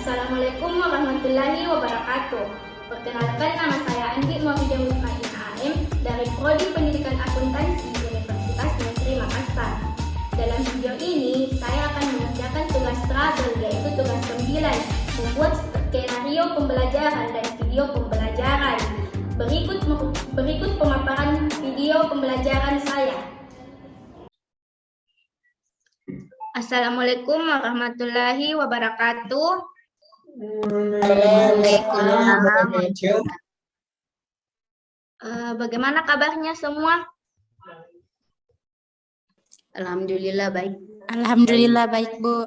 Assalamualaikum warahmatullahi wabarakatuh. Perkenalkan, nama saya Andi Muhammadiyah Mutmain AM dari Prodi Pendidikan Akuntansi Universitas Negeri Makassar. Dalam video ini, saya akan mengerjakan tugas trouble, yaitu tugas 9, membuat skenario pembelajaran dan video pembelajaran. Berikut pemaparan video pembelajaran saya. Assalamualaikum warahmatullahi wabarakatuh. Bagaimana kabarnya semua? Alhamdulillah baik. Alhamdulillah baik, Bu.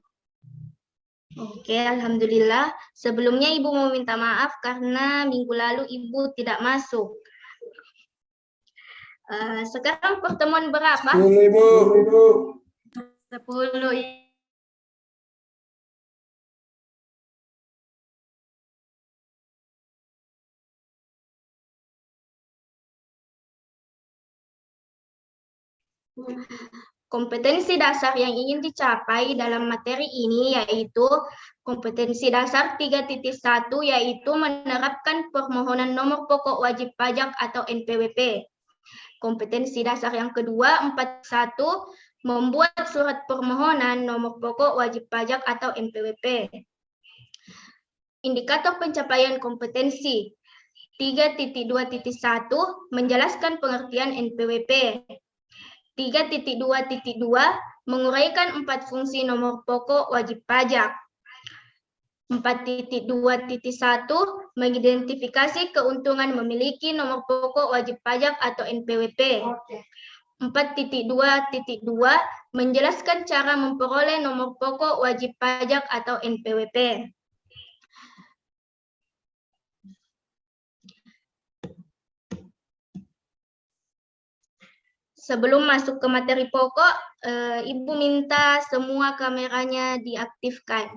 Oke, alhamdulillah. Sebelumnya Ibu mau minta maaf karena minggu lalu Ibu tidak masuk. Sekarang pertemuan berapa? 10, Ibu. 10. Kompetensi dasar yang ingin dicapai dalam materi ini yaitu kompetensi dasar 3.1, yaitu menerapkan permohonan nomor pokok wajib pajak atau NPWP. Kompetensi dasar yang kedua 4.1, membuat surat permohonan nomor pokok wajib pajak atau NPWP. Indikator pencapaian kompetensi 3.2.1, menjelaskan pengertian NPWP. 3.2.2, menguraikan 4 fungsi nomor pokok wajib pajak. 4.2.1, mengidentifikasi keuntungan memiliki nomor pokok wajib pajak atau NPWP. 4.2.2, menjelaskan cara memperoleh nomor pokok wajib pajak atau NPWP. Sebelum masuk ke materi pokok, Ibu minta semua kameranya diaktifkan.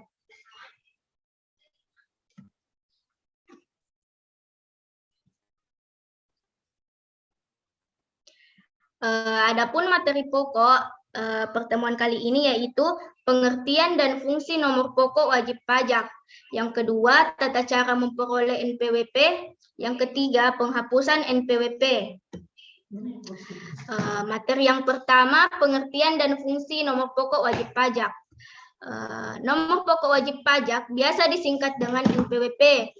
Adapun materi pokok pertemuan kali ini yaitu pengertian dan fungsi nomor pokok wajib pajak. Yang kedua, tata cara memperoleh NPWP. Yang ketiga, penghapusan NPWP. Materi yang pertama, pengertian dan fungsi nomor pokok wajib pajak. Nomor pokok wajib pajak biasa disingkat dengan NPWP,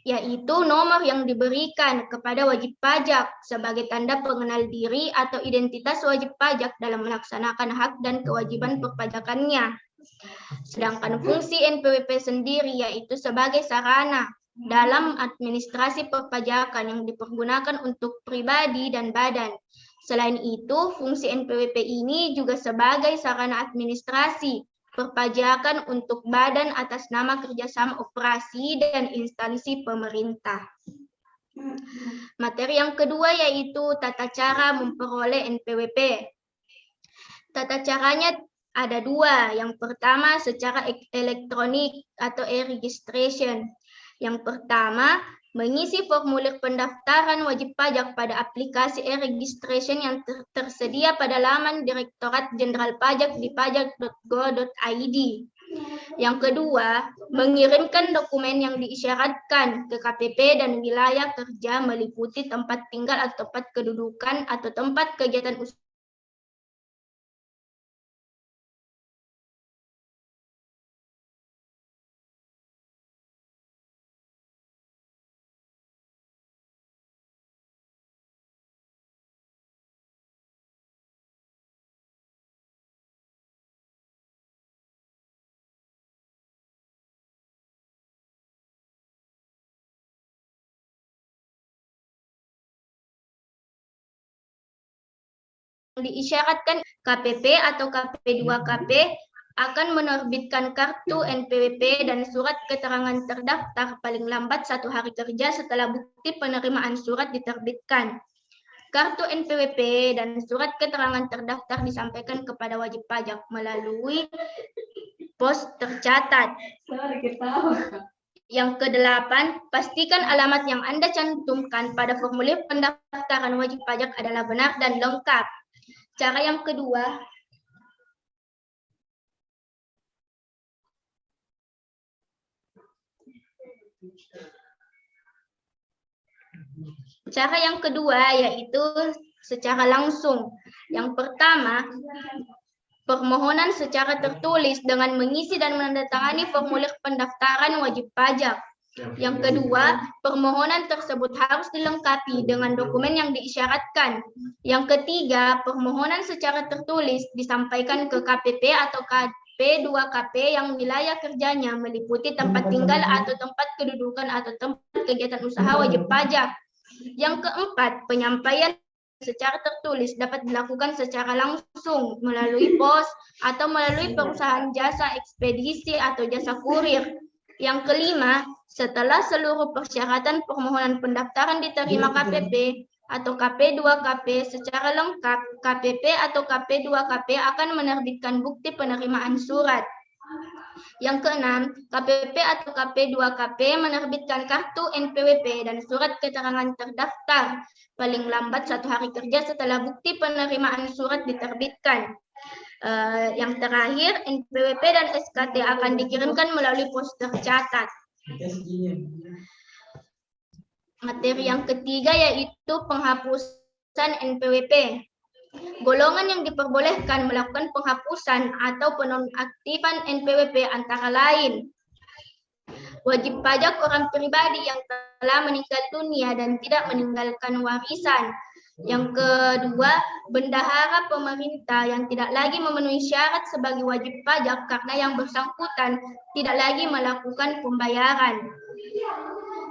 yaitu nomor yang diberikan kepada wajib pajak sebagai tanda pengenal diri atau identitas wajib pajak dalam melaksanakan hak dan kewajiban perpajakannya. Sedangkan fungsi NPWP sendiri yaitu sebagai sarana dalam administrasi perpajakan yang dipergunakan untuk pribadi dan badan. Selain itu, fungsi NPWP ini juga sebagai sarana administrasi perpajakan untuk badan atas nama kerjasama operasi dan instansi pemerintah. Materi yang kedua yaitu tata cara memperoleh NPWP. Tata caranya ada dua. Yang pertama secara elektronik atau e-registration. Yang pertama, mengisi formulir pendaftaran wajib pajak pada aplikasi e-registration yang tersedia pada laman Direktorat Jenderal Pajak di pajak.go.id. Yang kedua, mengirimkan dokumen yang diisyaratkan ke KPP dan wilayah kerja meliputi tempat tinggal atau tempat kedudukan atau tempat kegiatan usaha diisyaratkan. KPP atau KP2KP akan menerbitkan kartu NPWP dan surat keterangan terdaftar paling lambat 1 hari kerja setelah bukti penerimaan surat diterbitkan. Kartu NPWP dan surat keterangan terdaftar disampaikan kepada wajib pajak melalui pos tercatat. Yang kedelapan, pastikan alamat yang Anda cantumkan pada formulir pendaftaran wajib pajak adalah benar dan lengkap. Cara yang kedua, Cara yang kedua yaitu secara langsung. Yang pertama, permohonan secara tertulis dengan mengisi dan menandatangani formulir pendaftaran wajib pajak. Yang kedua, permohonan tersebut harus dilengkapi dengan dokumen yang diisyaratkan. Yang ketiga, permohonan secara tertulis disampaikan ke KPP atau KP2KP yang wilayah kerjanya meliputi tempat tinggal atau tempat kedudukan atau tempat kegiatan usaha wajib pajak. Yang keempat, penyampaian secara tertulis dapat dilakukan secara langsung melalui pos atau melalui perusahaan jasa ekspedisi atau jasa kurir. Yang kelima, setelah seluruh persyaratan permohonan pendaftaran diterima KPP atau KP2KP secara lengkap, KPP atau KP2KP akan menerbitkan bukti penerimaan surat. Yang keenam, KPP atau KP2KP menerbitkan kartu NPWP dan surat keterangan terdaftar paling lambat 1 hari kerja setelah bukti penerimaan surat diterbitkan. Yang terakhir, NPWP dan SKT akan dikirimkan melalui pos tercatat. Materi yang ketiga yaitu penghapusan NPWP. Golongan yang diperbolehkan melakukan penghapusan atau penonaktifan NPWP antara lain wajib pajak orang pribadi yang telah meninggal dunia dan tidak meninggalkan warisan. Yang kedua, bendahara pemerintah yang tidak lagi memenuhi syarat sebagai wajib pajak karena yang bersangkutan tidak lagi melakukan pembayaran.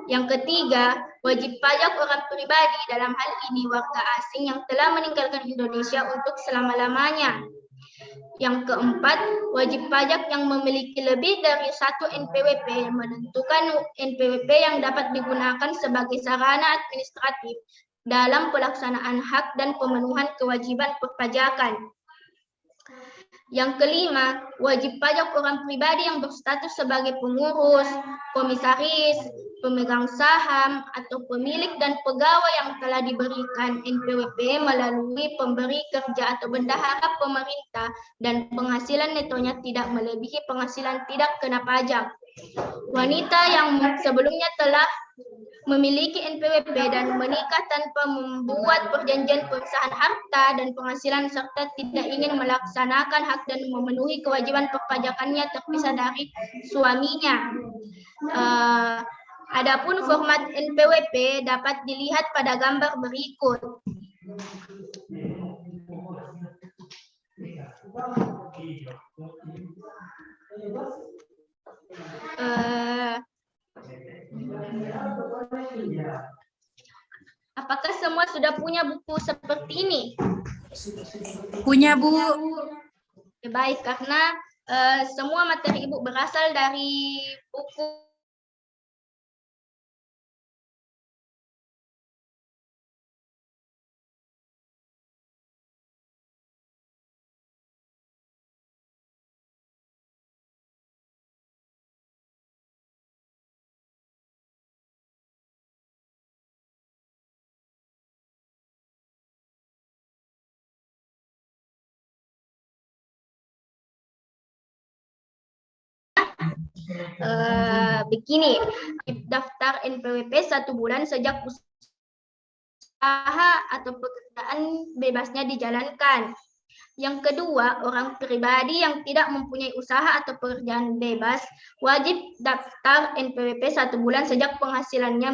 Yang ketiga, wajib pajak orang pribadi dalam hal ini warga asing yang telah meninggalkan Indonesia untuk selama-lamanya. Yang keempat, wajib pajak yang memiliki lebih dari 1 NPWP menentukan NPWP yang dapat digunakan sebagai sarana administratif dalam pelaksanaan hak dan pemenuhan kewajiban perpajakan. Yang kelima, wajib pajak orang pribadi yang berstatus sebagai pengurus, komisaris, pemegang saham, atau pemilik dan pegawai yang telah diberikan NPWP melalui pemberi kerja atau bendahara pemerintah dan penghasilan netonya tidak melebihi penghasilan tidak kena pajak. Wanita yang sebelumnya telah memiliki NPWP dan menikah tanpa membuat perjanjian pemisahan harta dan penghasilan serta tidak ingin melaksanakan hak dan memenuhi kewajiban perpajakannya terpisah dari suaminya. Adapun format NPWP dapat dilihat pada gambar berikut. Apakah semua sudah punya buku seperti ini? Punya, Bu. Baik, karena semua materi Ibu berasal dari buku begini, daftar NPWP 1 bulan sejak usaha atau pekerjaan bebasnya dijalankan. Yang kedua, orang pribadi yang tidak mempunyai usaha atau pekerjaan bebas wajib daftar NPWP 1 bulan sejak penghasilannya